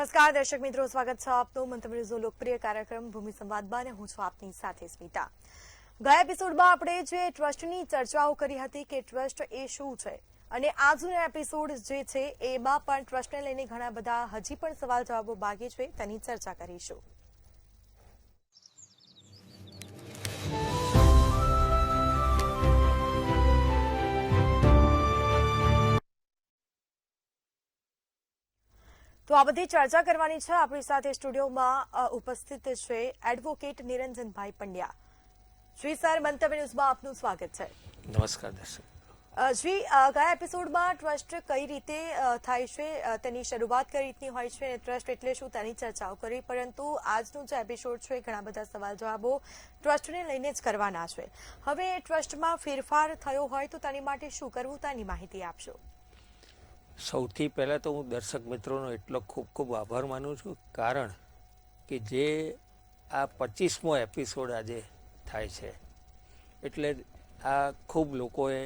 નમસ્કાર દર્શક મિત્રો, સ્વાગત છે આપનું મંતવ્ય ન્યૂઝનો લોકપ્રિય કાર્યક્રમ ભૂમિ સંવાદમાં અને હું છું આપની સાથે સ્મિતા। ગયા એપિસોડમાં આપણે જે ટ્રસ્ટની ચર્ચાઓ કરી હતી કે ટ્રસ્ટ એ શું છે અને આજનો એપિસોડ જે છે એમાં પણ ટ્રસ્ટને લઈને ઘણા બધા હજી પણ સવાલ જવાબો બાકી છે તેની ચર્ચા કરીશું। તો આ બધી ચર્ચા કરવાની છે। આપણી સાથે સ્ટુડિયોમાં ઉપસ્થિત છે એડવોકેટ નિરંજનભાઈ પંડ્યા। જી સર, મંતવ્ય ન્યૂઝમાં આપનું સ્વાગત છે। નમસ્કાર દર્શક। જી, ગયા એપિસોડમાં ટ્રસ્ટ કઈ રીતે થાય છે તેની શરૂઆત કઈ રીતની હોય છે અને ટ્રસ્ટ એટલે શું તેની ચર્ચાઓ કરી, પરંતુ આજનો જે એપિસોડ છે ઘણા બધા સવાલ જવાબો ટ્રસ્ટને લઈને જ કરવાના છે। હવે ટ્રસ્ટમાં ફેરફાર થયો હોય તો તેની માટે શું કરવું તેની માહિતી આપશો। સૌથી પહેલાં તો હું દર્શક મિત્રોનો એટલો ખૂબ ખૂબ આભાર માનું છું, કારણ કે જે આ 25મો એપિસોડ આજે થાય છે એટલે આ ખૂબ લોકોએ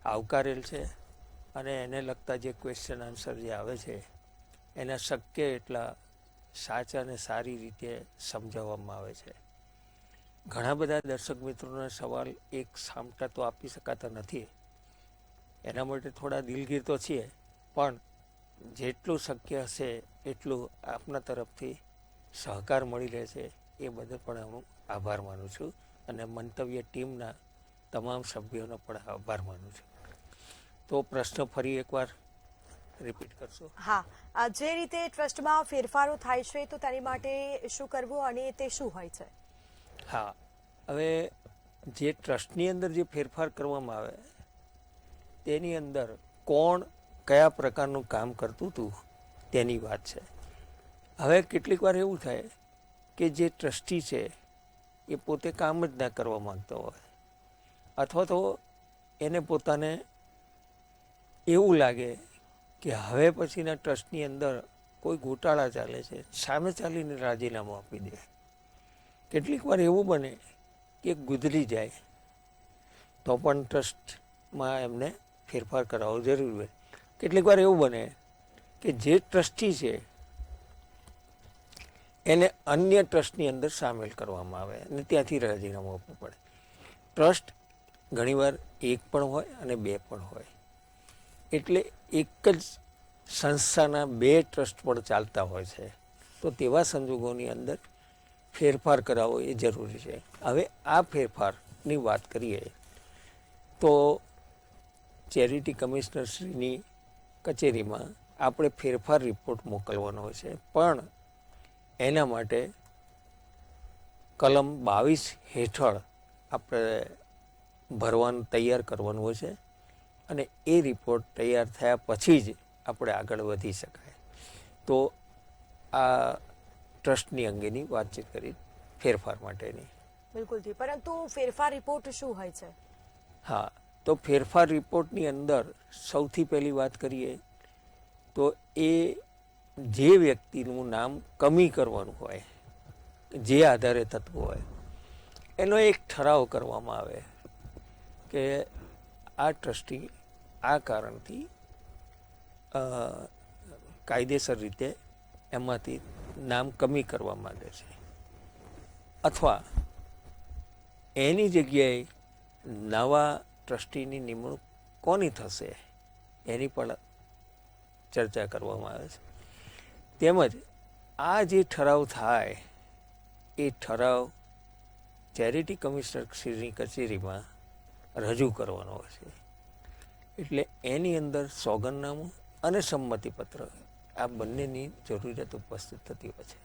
આવકારેલ છે અને એને લગતા જે ક્વેશ્ચન આન્સર જે આવે છે એના શક્ય એટલા સાચા અને સારી રીતે સમજાવવામાં આવે છે। ઘણા બધા દર્શક મિત્રોના સવાલ એક સામટા તો આપી શકાતા નથી, એના માટે થોડા દિલગીર તો છીએ, પણ જેટલું શક્ય હશે એટલું આપના તરફથી સહકાર મળી રહેશે એ બદલ પણ હું આભાર માનું છું અને મંતવ્ય ટીમના તમામ સભ્યોનો પણ આભાર માનું છું। તો પ્રશ્ન ફરી એકવાર રિપીટ કરશો? હા, જે રીતે ટ્રસ્ટમાં ફેરફારો થાય છે તો તેની માટે શું કરવું અને તે શું હોય છે? હા, હવે જે ટ્રસ્ટની અંદર જે ફેરફાર કરવામાં આવે તેની અંદર કોણ કયા પ્રકારનું કામ કરતું હતું તેની વાત છે। હવે કેટલીક વાર એવું થાય કે જે ટ્રસ્ટી છે એ પોતે કામ જ ના કરવા માંગતો હોય, અથવા તો એને પોતાને એવું લાગે કે હવે પછીના ટ્રસ્ટની અંદર કોઈ ગોટાળા ચાલે છે, સામે ચાલીને રાજીનામું આપી દે। કેટલીક વાર એવું બને કે ગુજરી જાય તો પણ ટ્રસ્ટમાં એમને ફેરફાર કરાવવો જરૂરી હોય। કેટલીક વાર એવું બને કે જે ટ્રસ્ટી છે એને અન્ય ટ્રસ્ટની અંદર સામેલ કરવામાં આવે અને ત્યાંથી રાજીનામું આપવું પડે। ટ્રસ્ટ ઘણીવાર એક પણ હોય અને બે પણ હોય, એટલે એક જ સંસ્થાના બે ટ્રસ્ટ પણ ચાલતા હોય છે, તો તેવા સંજોગોની અંદર ફેરફાર કરાવવો એ જરૂરી છે। હવે આ ફેરફારની વાત કરીએ તો ચેરિટી કમિશનરશ્રીની કચેરીમાં આપણે ફેરફાર રિપોર્ટ મોકલવાનો હોય છે, પણ એના માટે કલમ 22 હેઠળ આપણે ભરવાનું તૈયાર કરવાનું હોય છે અને એ રિપોર્ટ તૈયાર થયા પછી જ આપણે આગળ વધી શકાય। તો આ ટ્રસ્ટની અંગેની વાતચીત કરી ફેરફાર માટેની। બિલકુલ જી, પરંતુ ફેરફાર રિપોર્ટ શું હોય છે? હા, તો ફેરફાર રિપોર્ટની અંદર સૌથી પહેલી વાત કરીએ તો એ જે વ્યક્તિનું નામ કમી કરવાનું હોય, જે આધારે થતું હોય, એનો એક ઠરાવ કરવામાં આવે કે આ ટ્રસ્ટી આ કારણથી કાયદેસર રીતે એમાંથી નામ કમી કરવા માંગે છે, અથવા એની જગ્યાએ નવા ટ્રસ્ટીની નિમણૂક કોની થશે એની પણ ચર્ચા કરવામાં આવે છે। તેમજ આ જે ઠરાવ થાય એ ઠરાવ ચેરિટી કમિશનરશ્રીની કચેરીમાં રજૂ કરવાનો હોય છે, એટલે એની અંદર સોગંદનામું અને સંમતિપત્ર આ બંનેની જરૂરિયાત ઉપસ્થિત થતી હોય છે।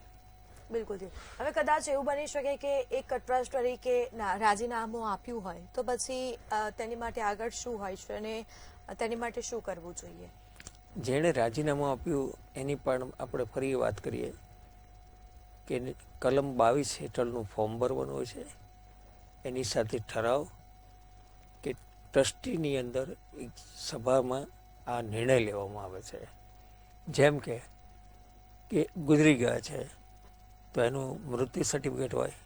બિલકુલ જી। હવે કદાચ એવું બની શકે કે એક ટ્રસ્ટ તરીકે રાજીનામું આપ્યું હોય તો પછી તેની માટે આગળ શું હોય છે અને તેની માટે શું કરવું જોઈએ? જેણે રાજીનામું આપ્યું એની પણ આપણે ફરી વાત કરીએ કે કલમ 22 હેઠળનું ફોર્મ ભરવાનું હોય છે, એની સાથે ઠરાવ કે ટ્રસ્ટીની અંદર એક સભામાં આ નિર્ણય લેવામાં આવે છે। જેમ કે ગુજરી ગયા છે તો એનું મૃત્યુ સર્ટિફિકેટ હોય,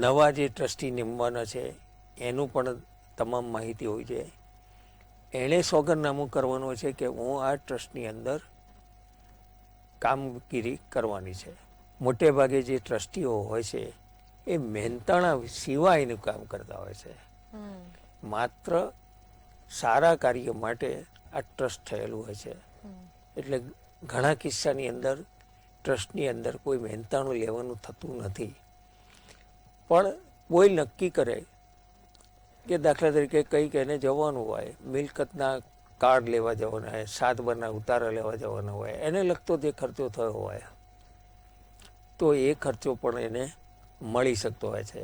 નવા જે ટ્રસ્ટી નિમવાના છે એનું પણ તમામ માહિતી હોય છે, એણે સોગંદનામું કરવાનું છે કે હું આ ટ્રસ્ટની અંદર કામગીરી કરવાની છે. મોટે ભાગે જે ટ્રસ્ટીઓ હોય છે એ મહેનતાણા સિવાયનું કામ કરતા હોય છે. માત્ર સારા કાર્ય માટે આ ટ્રસ્ટ થયેલું હોય છે. એટલે ઘણા કિસ્સાની અંદર ટ્રસ્ટની અંદર કોઈ મહેનતાણું લેવાનું થતું નથી. પણ કોઈ નક્કી કરે કે દાખલા તરીકે કંઈક એને જવાનું હોય, મિલકતના કાર્ડ લેવા જવાના હોય, 7 બારના ઉતારા લેવા જવાના હોય, એને લગતો જે ખર્ચો થયો હોય તો એ ખર્ચો પણ એને મળી શકતો હોય છે.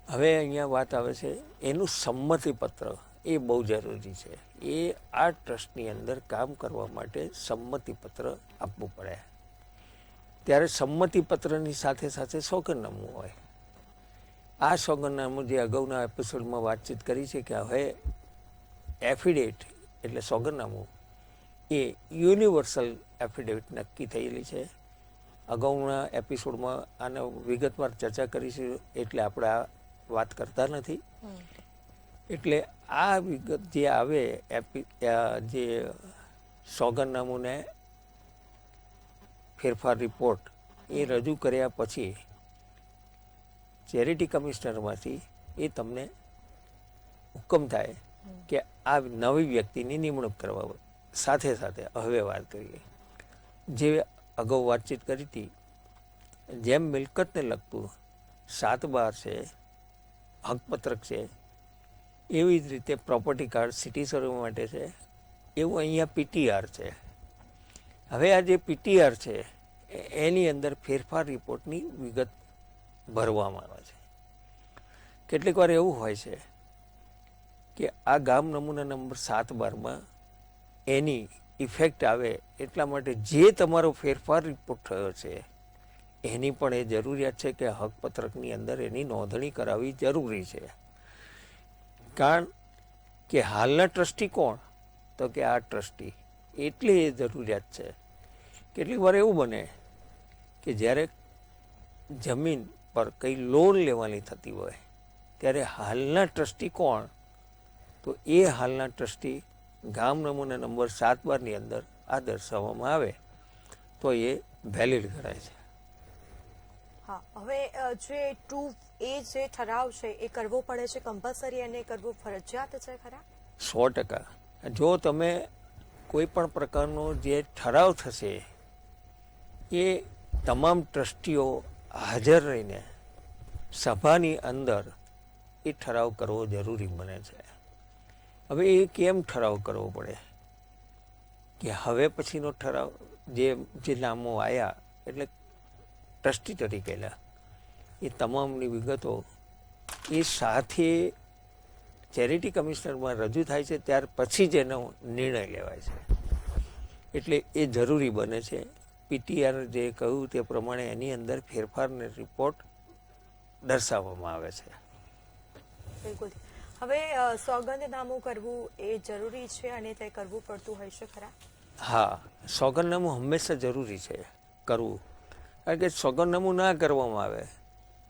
હવે અહીંયા વાત આવે છે એનું સંમતિપત્ર, એ બહુ જરૂરી છે. એ આ ટ્રસ્ટની અંદર કામ કરવા માટે સંમતિપત્ર આપવું પડે. ત્યારે સંમતિપત્રની સાથે સાથે સોગંદનામું હોય. આ સોગંદનામું જે અગાઉના એપિસોડમાં વાતચીત કરી છે કે હવે એફિડેવિટ એટલે સોગંદનામું એ યુનિવર્સલ એફિડેવિટ નક્કી થયેલી છે. અગાઉના એપિસોડમાં આને વિગતવાર ચર્ચા કરીશું એટલે આપણે આ વાત કરતા નથી. એટલે આ વિગત જે આવે જે સોગંદનામુંને ફેરફાર રિપોર્ટ એ રજૂ કર્યા પછી ચેરિટી કમિશનરમાંથી એ તમને હુકમ થાય કે આ નવી વ્યક્તિની નિમણૂક કરવા. સાથે સાથે હવે વાત કરીએ જે અગાઉ વાતચીત કરી હતી, જેમ મિલકતને લગતું 7/12 છે, હકપત્રક છે, એવી જ રીતે પ્રોપર્ટી કાર્ડ સિટીઝનો માટે છે, એવું અહીંયા પીટીઆર છે. હવે આ જે પીટીઆર છે એની અંદર ફેરફાર રિપોર્ટની વિગત ભરવામાં આવે છે. કેટલીક વાર એવું હોય છે કે આ ગામ નમૂના નંબર 7/12માં એની ઇફેક્ટ આવે એટલા માટે જે તમારો ફેરફાર રિપોર્ટ થયો છે એની પણ એ જરૂરિયાત છે કે હકપત્રકની અંદર એની નોંધણી કરાવવી જરૂરી છે. કારણ કે હાલના ટ્રસ્ટી કોણ? તો કે આ ટ્રસ્ટી. એટલે એ જરૂરિયાત છે. કેટલીક વાર એવું બને કે જ્યારે જમીન પર કંઈ લોન લેવાની થતી હોય ત્યારે હાલના ટ્રસ્ટી કોણ? તો એ હાલના ટ્રસ્ટી ગામ નમૂના નંબર 7/12ની અંદર આ દર્શાવવામાં આવે તો એ વેલિડ ગણાય છે. હા, હવે જે 2A જે ઠરાવ છે એ કરવો પડે છે કમ્પલસરી અને કરવું ફરજિયાત છે ખરા? 100%. જો તમે કોઈ પણ પ્રકારનો જે ઠરાવ થશે એ તમામ ટ્રસ્ટીઓ હાજર રહીને સભાની અંદર એ ઠરાવ કરવો જરૂરી બને છે. હવે એ કેમ ઠરાવ કરવો પડે કે હવે પછીનો ઠરાવ જે નામો આવ્યા એટલે ટ્રસ્ટી તરીકેના એ તમામની વિગતો એ સાથે ચેરિટી કમિશનરમાં રજૂ થાય છે ત્યાર પછી જ એનો નિર્ણય લેવાય છે. એટલે એ જરૂરી બને છે. પીટીઆર જે કહ્યું તે પ્રમાણે એની અંદર ફેરફારને રિપોર્ટ દર્શાવવામાં આવે છે. બિલકુલ. હવે સોગંદનામું કરવું એ જરૂરી છે અને તે કરવું પડતું હોય છે ખરા? હા, સોગંદનામું હંમેશા જરૂરી છે કરવું. કારણ કે સોગંદનામું ના કરવામાં આવે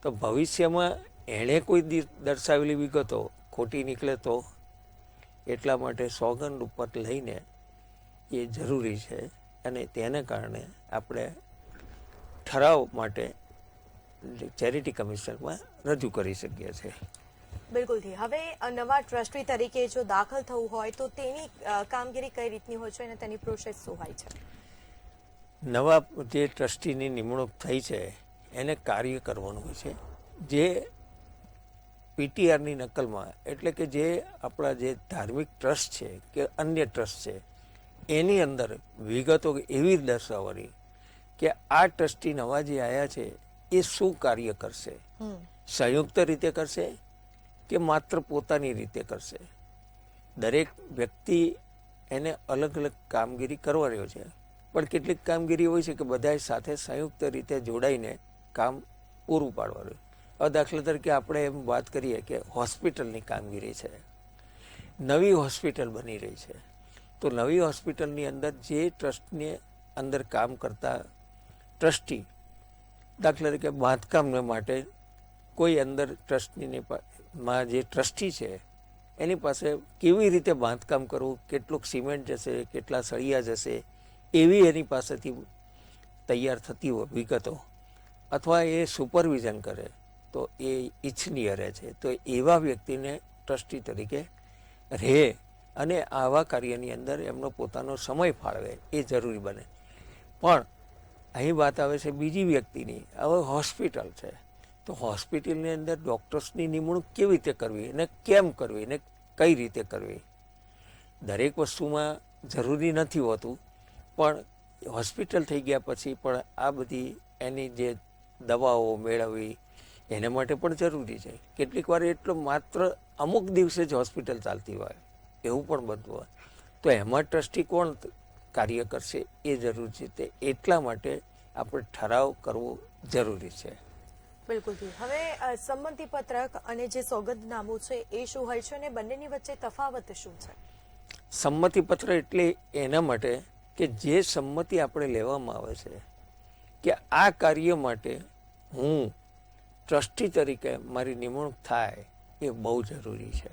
તો ભવિષ્યમાં એણે કોઈ દર્શાવેલી વિગતો ખોટી નીકળે તો. એટલા માટે સોગંદ ઉપર લઈને એ જરૂરી છે અને તેને કારણે આપણે ઠરાવ માટે ચેરિટી કમિશનમાં રજૂ કરી શકીએ છીએ. બિલકુલથી. હવે નવા ટ્રસ્ટી તરીકે જો દાખલ થવું હોય તો તેની કામગીરી કઈ રીતની હોય છે અને તેની પ્રોસેસ શું હોય છે? નવા જે ટ્રસ્ટીની નિમણૂક થઈ છે એને કાર્ય કરવાનું હોય છે. જે પીટીઆરની નકલમાં એટલે કે જે આપણા જે ધાર્મિક ટ્રસ્ટ છે કે અન્ય ટ્રસ્ટ છે એની અંદર વિગતો એવી દર્શાવવાની કે આ ટ્રસ્ટી નવા જે આવ્યા છે એ શું કાર્ય કરશે. સંયુક્ત રીતે કરશે કે માત્ર પોતાની રીતે કરશે. દરેક વ્યક્તિ એને અલગ અલગ કામગીરી કરવાની હોય છે. પણ કેટલીક કામગીરી હોય છે કે બધા સાથે સંયુક્ત રીતે જોડાઈને કામ પૂરું પાડવાનું. હવે દાખલા તરીકે આપણે એમ વાત કરીએ કે હોસ્પિટલની કામગીરી છે. નવી હોસ્પિટલ બની રહી છે તો નવી હોસ્પિટલની અંદર જે ટ્રસ્ટની અંદર કામ કરતા ટ્રસ્ટી દાખલા તરીકે બાંધકામને માટે કોઈ અંદર ટ્રસ્ટીની માં જે ટ્રસ્ટી છે એની પાસે કેવી રીતે બાંધકામ કરવું, કેટલુંક સિમેન્ટ જશે, કેટલા સળિયા જશે, એવી એની પાસેથી તૈયાર થતી હોય વિગતો અથવા એ સુપરવિઝન કરે તો એ ઈચ્છનીય રહે છે. તો એવા વ્યક્તિને ટ્રસ્ટી તરીકે રહે અને આવા કાર્યની અંદર એમનો પોતાનો સમય ફાળવે એ જરૂરી બને. પણ અહીં વાત આવે છે બીજી વ્યક્તિની. હવે હોસ્પિટલ છે તો હોસ્પિટલની અંદર ડૉક્ટર્સની નિમણૂક કેવી રીતે કરવી અને કેમ કરવી અને કઈ રીતે કરવી, દરેક વસ્તુમાં જરૂરી નથી હોતું. પણ હોસ્પિટલ થઈ ગયા પછી પણ આ બધી એની જે દવાઓ મેળવવી એના માટે પણ જરૂરી છે. કેટલીક વાર એટલો માત્ર અમુક દિવસે જ હોસ્પિટલ ચાલતી હોય એવું પણ બનતું હોય. તો એમાં ટ્રસ્ટી કોણ કાર્ય કરશે એ જરૂરી છે. તે એટલા માટે આપણે ઠરાવ કરવો જરૂરી છે. બિલકુલથી. હવે સંમતિ પત્રક અને જે સોગંદનામું છે એ શું હોય છે અને બંનેની વચ્ચે તફાવત શું છે? સંમતિ પત્ર એટલે એના માટે કે જે સંમતિ આપણે લેવામાં આવે છે કે આ કાર્ય માટે હું ટ્રસ્ટી તરીકે મારી નિમણૂક થાય એ બહુ જરૂરી છે.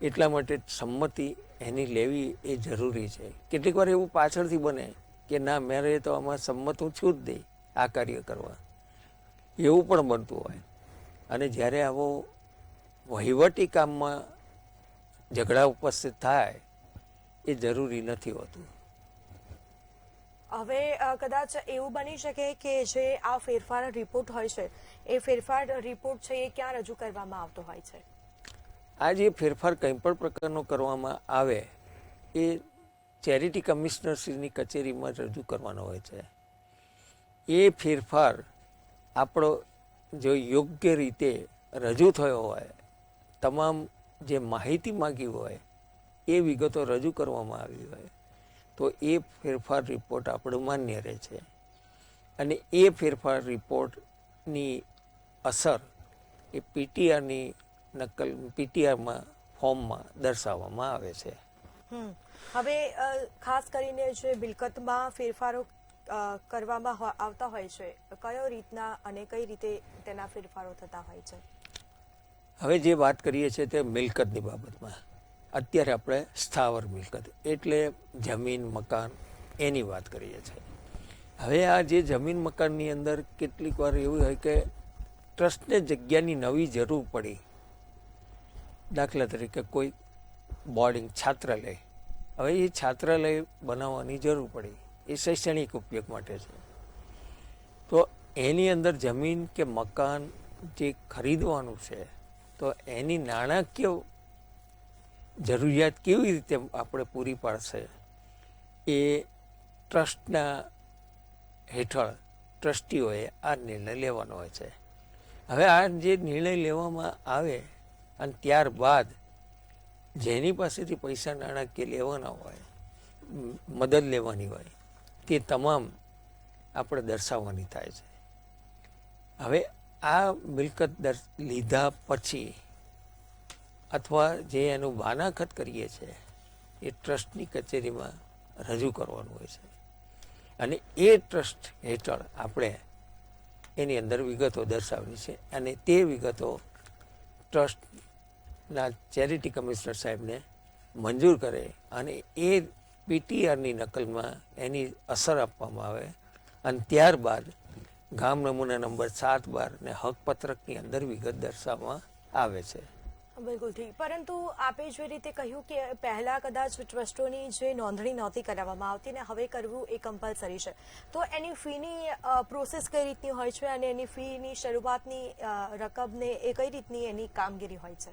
એટલા માટે સંમતિ એની લેવી એ જરૂરી છે. કેટલીક વાર એવું પાછળથી બને કે ના મારે તો આમાં સંમત હું છું જ નહીં આ કાર્ય કરવા, એવું પણ બનતું હોય. અને જ્યારે આવો વહીવટી કામમાં ઝઘડા ઉપસ્થિત થાય એ જરૂરી નથી હોતું. હવે કદાચ એવું બની શકે કે જે આ ફેરફાર રિપોર્ટ હોય છે એ ફેરફાર રિપોર્ટ છે એ ક્યાં રજૂ કરવામાં આવતો હોય છે? આ જે ફેરફાર કંઈ પણ પ્રકારનો કરવામાં આવે એ ચેરિટી કમિશનરશ્રીની કચેરીમાં રજૂ કરવાનો હોય છે. એ ફેરફાર આપણો જો યોગ્ય રીતે રજૂ થયો હોય, તમામ જે માહિતી માગી હોય એ વિગતો રજૂ કરવામાં આવી હોય તો એ ફેરફાર રિપોર્ટ આપણો માન્ય રહે છે. અને એ ફેરફાર રિપોર્ટની અસર એ પીટીઆરની નકલ પીટીઆરમાં ફોર્મમાં દર્શાવવામાં આવે છે. હવે ખાસ કરીને જે મિલકતમાં ફેરફારો કરવામાં આવતા હોય છે, કયો રીતના અને કઈ રીતે તેના ફેરફારો થતા હોય છે? હવે જે વાત કરીએ છીએ તે મિલકતની બાબતમાં. અત્યારે આપણે સ્થાવર મિલકત એટલે જમીન મકાન એની વાત કરીએ છીએ. હવે આ જે જમીન મકાનની અંદર કેટલીક વાર એવું હોય કે ટ્રસ્ટને જગ્યાની નવી જરૂર પડી. દાખલા તરીકે કોઈ બોર્ડિંગ છાત્રાલય, હવે એ છાત્રાલય બનાવવાની જરૂર પડી, એ શૈક્ષણિક ઉપયોગ માટે છે. તો એની અંદર જમીન કે મકાન જે ખરીદવાનું છે તો એની નાણાકીય જરૂરિયાત કેવી રીતે આપણે પૂરી પાડશે એ ટ્રસ્ટના હેઠળ ટ્રસ્ટીઓએ આ નિર્ણય લેવાનો હોય છે. હવે આ જે નિર્ણય લેવામાં આવે અને ત્યારબાદ જેની પાસેથી પૈસા નાણાકીય લેવાના હોય, મદદ લેવાની હોય, તે તમામ આપણે દર્શાવવાની થાય છે. હવે આ મિલકત લીધા પછી અથવા જે એનું વાનાખત કરીએ છીએ એ ટ્રસ્ટની કચેરીમાં રજૂ કરવાનું હોય છે. અને એ ટ્રસ્ટ હેઠળ આપણે એની અંદર વિગતો દર્શાવવી છે અને તે વિગતો ટ્રસ્ટના ચેરિટી કમિશનર સાહેબને મંજૂર કરે અને એ પીટીઆરની નકલમાં એની અસર આપવામાં આવે અને ત્યારબાદ ગામ નમૂના નંબર 7-12 ને હકપત્રકની અંદર વિગત દર્શાવવામાં આવે છે. બિલકુલ ઠીક. પરંતુ આપે જે રીતે કહ્યું કે પહેલા કદાચ ટ્રસ્ટોની જે નોંધણી નહોતી કરાવવામાં આવતી ને હવે કરવું એ કમ્પલસરી છે, તો એની ફીની પ્રોસેસ કઈ રીતની હોય છે અને એની ફીની શરૂઆતની રકમને એ કઈ રીતની એની કામગીરી હોય છે?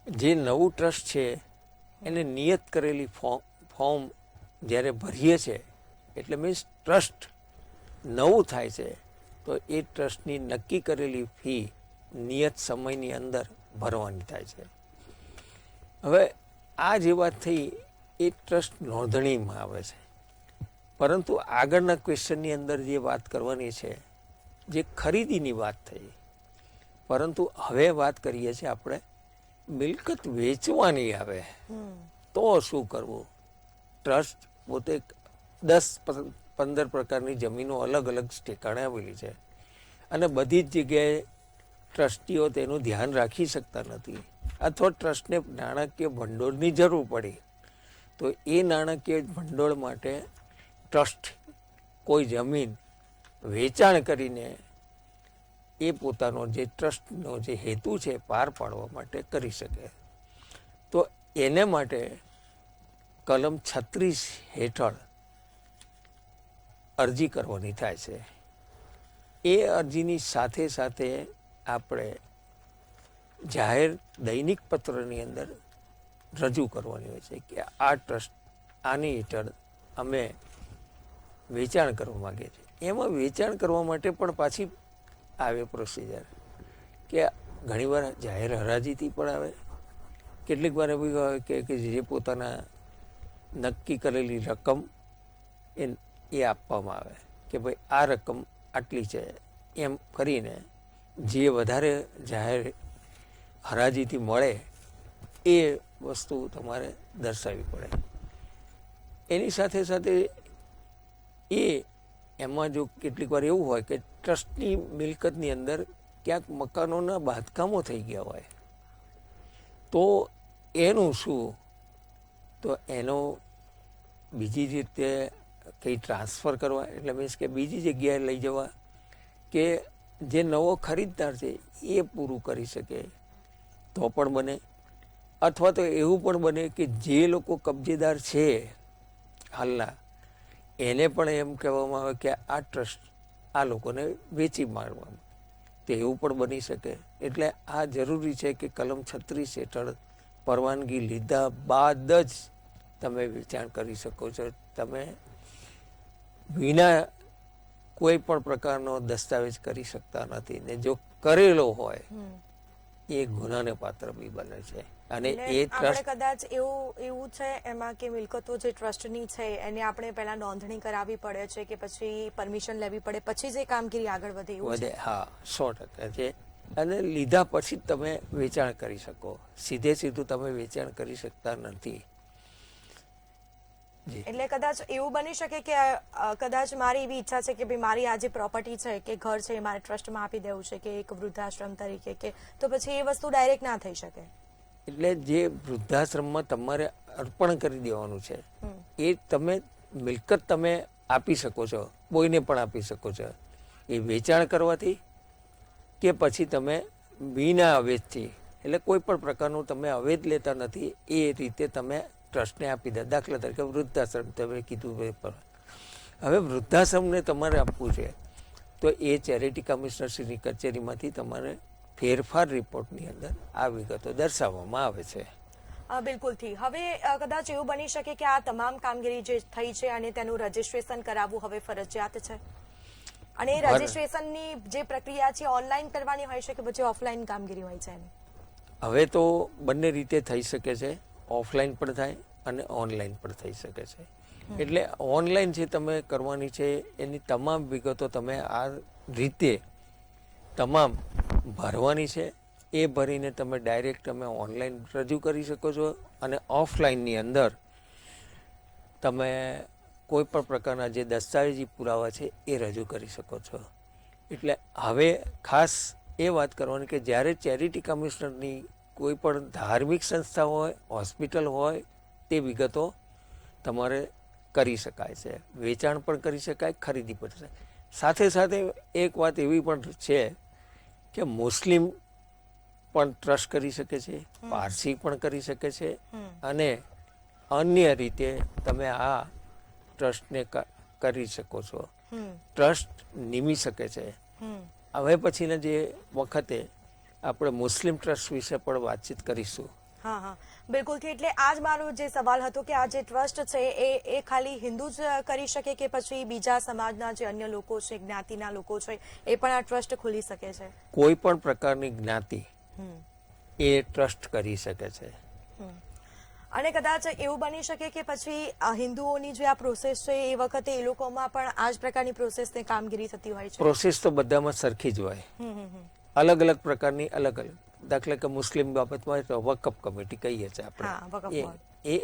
જે નવું ટ્રસ્ટ છે એને નિયત કરેલી ફોર્મ જ્યારે ભરીએ છે એટલે મીન્સ ટ્રસ્ટ નવું થાય છે તો એ ટ્રસ્ટની નક્કી કરેલી ફી નિયત સમયની અંદર ભરવાની થાય છે. હવે આ જે વાત થઈ એ ટ્રસ્ટ નોંધણીમાં આવે છે, પરંતુ આગળના ક્વેશ્ચનની અંદર જે વાત કરવાની છે જે ખરીદીની વાત થઈ, પરંતુ હવે વાત કરીએ છીએ આપણે મિલકત વેચવાની આવે તો શું કરવું? ટ્રસ્ટ પોતે 10-15 પ્રકારની જમીનો અલગ અલગ ઠેકાણે આવેલી છે અને બધી જ જગ્યાએ ટ્રસ્ટીઓ તેનું ધ્યાન રાખી શકતા નથી અથવા ટ્રસ્ટને નાણાકીય ભંડોળની જરૂર પડી તો એ નાણાકીય ભંડોળ માટે ટ્રસ્ટ કોઈ જમીન વેચાણ કરીને એ પોતાનો જે ટ્રસ્ટનો જે હેતુ છે પાર પાડવા માટે કરી શકે. તો એને માટે કલમ 36 હેઠળ અરજી કરવાની થાય છે. એ અરજીની સાથે સાથે આપણે જાહેર દૈનિક પત્રની અંદર રજૂ કરવાની હોય છે કે આ ટ્રસ્ટ આની હેઠળ અમે વેચાણ કરવા માગીએ છીએ. એમાં વેચાણ કરવા માટે પણ પાછી આવે પ્રોસિજર કે ઘણીવાર જાહેર હરાજીથી પણ આવે. કેટલીક વાર એવું હોય કે જે પોતાના નક્કી કરેલી રકમ એ આપવામાં આવે કે ભાઈ આ રકમ આટલી છે એમ કરીને જે વધારે જાહેર હરાજીથી મળે એ વસ્તુ તમારે દર્શાવવી પડે. એની સાથે સાથે એમાં જો કેટલીક વાર એવું હોય કે ટ્રસ્ટની મિલકતની અંદર ક્યાંક મકાનોના બાંધકામો થઈ ગયા હોય તો એનું શું, તો એનો બીજી રીતે કંઈ ટ્રાન્સફર કરવા, એટલે મીન્સ કે બીજી જગ્યાએ લઈ જવા કે જે નવો ખરીદદાર છે એ પૂરું કરી શકે તો પણ બને. અથવા તો એવું પણ બને કે જે લોકો કબજેદાર છે હાલના એને પણ એમ કહેવામાં આવે કે આ ટ્રસ્ટ આ લોકોને વેચી મારવામાં, તો એવું પણ બની શકે. એટલે આ જરૂરી છે કે કલમ 36 હેઠળ પરવાનગી લીધા બાદ જ તમે વેચાણ કરી શકો છો. તમે વિના કોઈ પણ પ્રકારનો દસ્તાવેજ કરી શકતા નથી, ને જો કરેલો હોય એ ગુનાને પાત્ર બી બને છે. અને એ આપણે કદાચ એવું છે એમાં કે મિલકતો જે ટ્રસ્ટની છે એને આપણે પહેલા નોંધણી કરાવવી પડે છે કે પછી પરમિશન લેવી પડે પછી જે કામગીરી આગળ વધે એવું છે? હા, 100% છે. અને લીધા પછી જ તમે વેચાણ કરી શકો, સીધું તમે વેચાણ કરી શકતા નથી. એટલે કદાચ એવું બની શકે કે કદાચ મારી એવી ઈચ્છા છે કે ભાઈ મારી આ જે પ્રોપર્ટી છે કે ઘર છે એ મારે ટ્રસ્ટમાં આપી દેવું છે કે એક વૃદ્ધાશ્રમ તરીકે, કે તો પછી એ વસ્તુ ડાયરેક્ટ ના થઈ શકે. એટલે જે વૃદ્ધાશ્રમમાં તમારે અર્પણ કરી દેવાનું છે એ તમે મિલકત તમે આપી શકો છો, કોઈને પણ આપી શકો છો. એ વેચાણ કરવાથી કે પછી તમે વિના અવેજથી, એટલે કોઈ પણ પ્રકારનું તમે અવેજ લેતા નથી એ રીતે તમે ટ્રસ્ટને આપી દે. દાખલા તરીકે વૃદ્ધાશ્રમ તમે કીધું, હવે વૃદ્ધાશ્રમને તમારે આપવું છે તો એ ચેરિટી કમિશનરશ્રીની કચેરીમાંથી તમારે ફેરફાર રિપોર્ટની અંદર આ વિગતો દર્શાવવામાં આવે છે. બિલકુલથી. હવે કદાચ એવું બની શકે કે આ તમામ કામગીરી જે થઈ છે અને તેનું રજીસ્ટ્રેશન કરાવવું હવે ફરજિયાત છે, અને એ રજીસ્ટ્રેશનની જે પ્રક્રિયા છે ઓનલાઈન કરવાની હોય છે કે પછી ઓફલાઈન કામગીરી હોય છે? હવે તો બંને રીતે થઈ શકે છે, ઓફલાઈન પણ થાય અને ઓનલાઈન પણ થઈ શકે છે. એટલે ઓનલાઈન જે તમે કરવાની છે એની તમામ વિગતો તમે આ રીતે તમામ ભરવાની છે. એ ભરીને તમે ડાયરેક્ટ તમે ઓનલાઈન રજૂ કરી શકો છો, અને ઓફલાઈનની અંદર તમે કોઈ પણ પ્રકારના જે દસ્તાવેજી પુરાવા છે એ રજૂ કરી શકો છો. એટલે હવે ખાસ એ વાત કરવાની કે જ્યારે ચેરિટી કમિશનરની કોઈ પણ ધાર્મિક સંસ્થા હોય, હોસ્પિટલ હોય, તે વિગતો તમારે કરી શકાય છે. વેચાણ પણ કરી શકાય, ખરીદી પણ શકાય. સાથે સાથે એક વાત એવી પણ છે કે મુસ્લિમ પણ ટ્રસ્ટ કરી શકે છે, પારસી પણ કરી શકે છે, અને અન્ય રીતે તમે આ ટ્રસ્ટને કરી શકો છો. ટ્રસ્ટ નિમી શકે છે. હવે પછીના જે વખતે આપણે મુસ્લિમ ટ્રસ્ટ વિશે પણ વાતચીત કરીશું. હા હા, બિલકુલથી. એટલે આ જ મારો જે સવાલ હતો કે આ જે ટ્રસ્ટ છે એ ખાલી હિન્દુ જ કરી શકે કે પછી બીજા સમાજના જે અન્ય લોકો છે, જ્ઞાતિના લોકો છે, એ પણ આ ટ્રસ્ટ ખોલી શકે છે? કોઈ પણ પ્રકારની જ્ઞાતિ એ ટ્રસ્ટ કરી શકે છે. અને કદાચ એવું બની શકે કે પછી હિન્દુઓની જે આ પ્રોસેસ છે એ વખતે એ લોકોમાં પણ આ જ પ્રકારની પ્રોસેસની કામગીરી થતી હોય છે? પ્રોસેસ તો બધામાં સરખી જ હોય, અલગ અલગ પ્રકારની અલગ અલગ. દાખલા કે મુસ્લિમ બાબતમાં તો વકફ કમિટી કહીએ છીએ આપણે, એ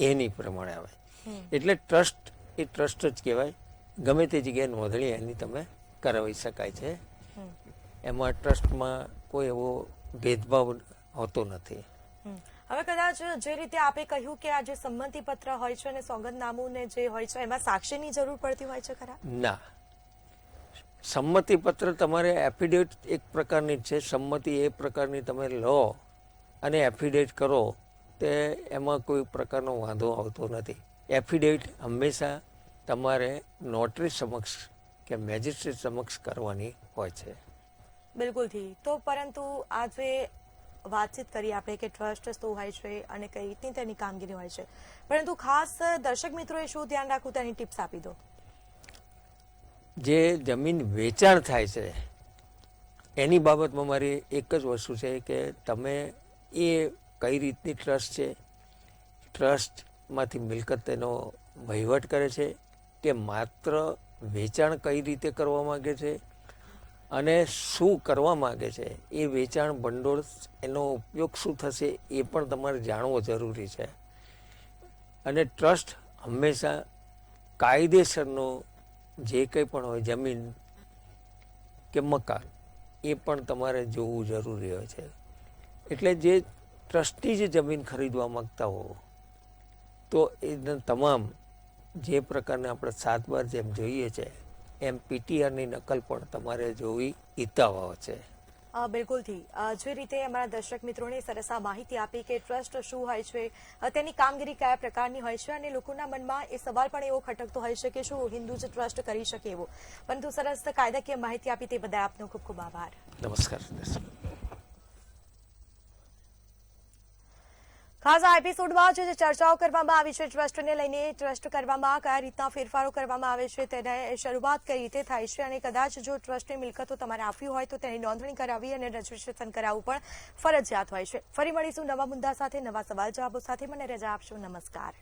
એની પ્રમાણે આવે. એટલે ટ્રસ્ટ એ ટ્રસ્ટ જ કહેવાય. ગમે તે જગ્યાએ નોંધણી એની તમે કરાવી શકાય છે. એમાં ટ્રસ્ટમાં કોઈ એવો ભેદભાવ હોતો નથી. હવે કદાચ જે રીતે આપે કહ્યું કે આ જે સંમતિ પત્ર હોય છે અને સોગંદનામું ને જે હોય છે એમાં સાક્ષીની જરૂર પડતી હોય છે ખરા? ના, સંમતિ પત્ર તમારે એફિડેવિટ એક પ્રકારની જ છે. સંમતિ એ પ્રકારની તમે લો અને એફિડેવિટ કરો તે એમાં કોઈ પ્રકારનો વાંધો આવતો નથી. એફિડેવિટ હંમેશા તમારે નોટરી સમક્ષ કે મેજિસ્ટ્રેટ સમક્ષ કરવાની હોય છે. બિલકુલથી. તો પરંતુ આ જે વાતચીત કરી આપણે કે ટ્રસ્ટ શું હોય છે અને કઈ રીતની તેની કામગીરી હોય છે, પરંતુ ખાસ દર્શક મિત્રોએ શું ધ્યાન રાખવું તેની ટિપ્સ આપી દો. જે જમીન વેચાણ થાય છે એની બાબતમાં મારી એક જ વસ્તુ છે કે તમે એ કઈ રીતની ટ્રસ્ટ છે, ટ્રસ્ટમાંથી મિલકત તેનો વહીવટ કરે છે કે માત્ર વેચાણ કઈ રીતે કરવા માગે છે અને શું કરવા માગે છે, એ વેચાણ ભંડોળ એનો ઉપયોગ શું થશે એ પણ તમારે જાણવો જરૂરી છે. અને ટ્રસ્ટ હંમેશા કાયદેસરનો જે કંઈ પણ હોય જમીન કે મકાન એ પણ તમારે જોવું જરૂરી હોય છે. એટલે જે ટ્રસ્ટી જે જમીન ખરીદવા માગતા હો તો એના તમામ જે પ્રકારના આપણે 7/12 જેમ જોઈએ છે એમ પીટીઆરની નકલ પણ તમારે જોવી હિતાવહ છે. બિલકુલથી. જે રીતે અમારા દર્શક મિત્રોને સરસ આ માહિતી આપી કે ટ્રસ્ટ શું હોય છે, તેની કામગીરી કયા પ્રકારની હોય છે અને લોકોના મનમાં એ સવાલ પણ એવો ખટકતો હોય છે કે શું હિન્દુ જ ટ્રસ્ટ કરી શકે એવો, પરંતુ સરસ કાયદાકીય માહિતી આપી તે બદલ આપનો ખૂબ ખૂબ આભાર. નમસ્કાર. ખાસ આ એપિસોડમાં જે ચર્ચાઓ કરવામાં આવી છે ટ્રસ્ટને લઈને, ટ્રસ્ટ કરવામાં કયા રીતના ફેરફારો કરવામાં આવે છે તેને શરૂઆત કઈ રીતે થાય છે અને કદાચ જો ટ્રસ્ટની મિલકતો તમારે આપવી હોય તો તેની નોંધણી કરાવવી અને રજીસ્ટ્રેશન કરાવવું પણ ફરજિયાત હોય છે. ફરી મળીશું નવા મુદ્દા સાથે, નવા સવાલ જવાબો સાથે. મને રજા આપશો. નમસ્કાર.